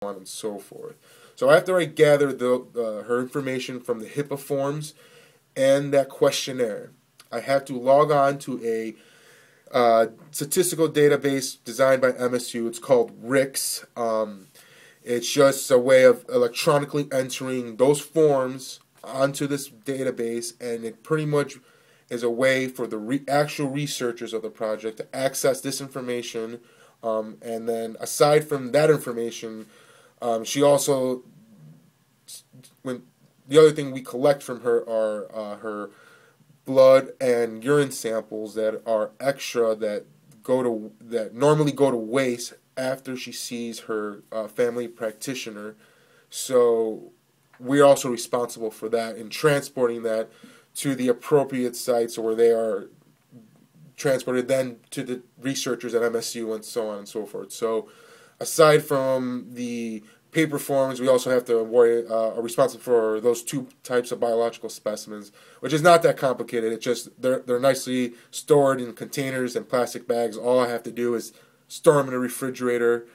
on and so forth. So after I gather her information from the HIPAA forms and that questionnaire, I have to log on to a statistical database designed by MSU. It's called RICS. It's just a way of electronically entering those forms onto this database, and it pretty much is a way for the actual researchers of the project to access this information. And then aside from that information, she also, the other thing we collect from her are her blood and urine samples that are extra that normally go to waste after she sees her family practitioner. So we're also responsible for that and transporting that to the appropriate sites where they are transported then to the researchers at MSU and so on and so forth. So aside from the paper forms, we also have to are responsible for those two types of biological specimens, which is not that complicated. It's just they're nicely stored in containers and plastic bags. All I have to do is store them in a refrigerator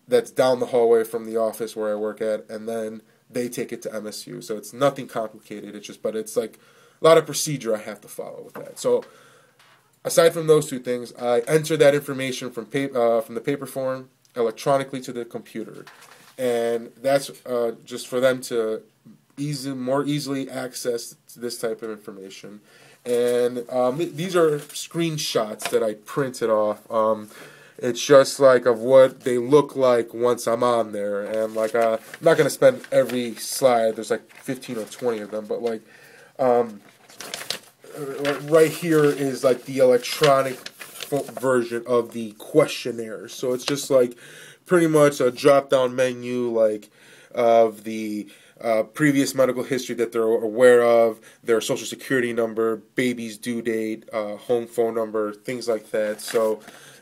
that's down the hallway from the office where I work at, and then they take it to MSU. So it's nothing complicated. But it's like a lot of procedure I have to follow with that. So aside from those two things, I enter that information from the paper form electronically to the computer, and that's just for them to more easily access this type of information. And these are screenshots that I printed off. It's just like of what they look like once I'm on there, and like I'm not gonna spend every slide. There's like 15 or 20 of them, but like right here is like the electronic version of the questionnaire. So it's just like pretty much a drop-down menu like of the previous medical history that they're aware of, their social security number, baby's due date, home phone number, things like that. So,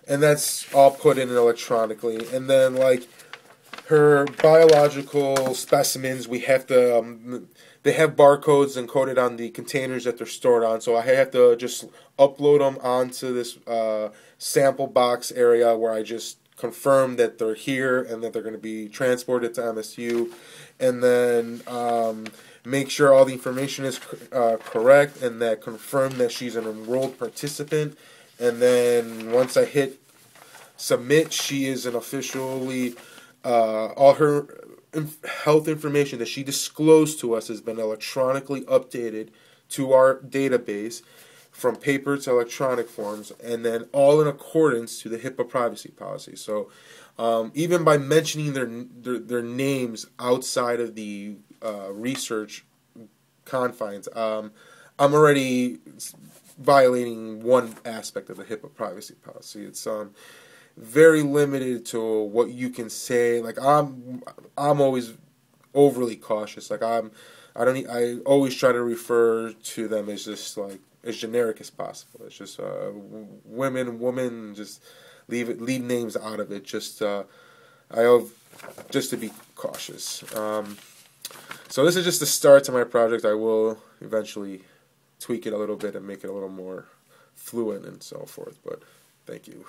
and that's all put in electronically. And then like her biological specimens, we have to they have barcodes encoded on the containers that they're stored on, so I have to just upload them onto this sample box area where I just confirm that they're here and that they're going to be transported to MSU, and then make sure all the information is correct, and that confirm that she's an enrolled participant. And then once I hit submit, she is an officially all her health information that she disclosed to us has been electronically updated to our database from paper to electronic forms, and then all in accordance to the HIPAA privacy policy. So even by mentioning their names outside of the research confines, I'm already violating one aspect of the HIPAA privacy policy. It's very limited to what you can say. Like I'm always overly cautious. Like I always try to refer to them as just like as generic as possible. It's just woman, just leave names out of it. Just just to be cautious. So this is just the start to my project. I will eventually tweak it a little bit and make it a little more fluent and so forth. But thank you.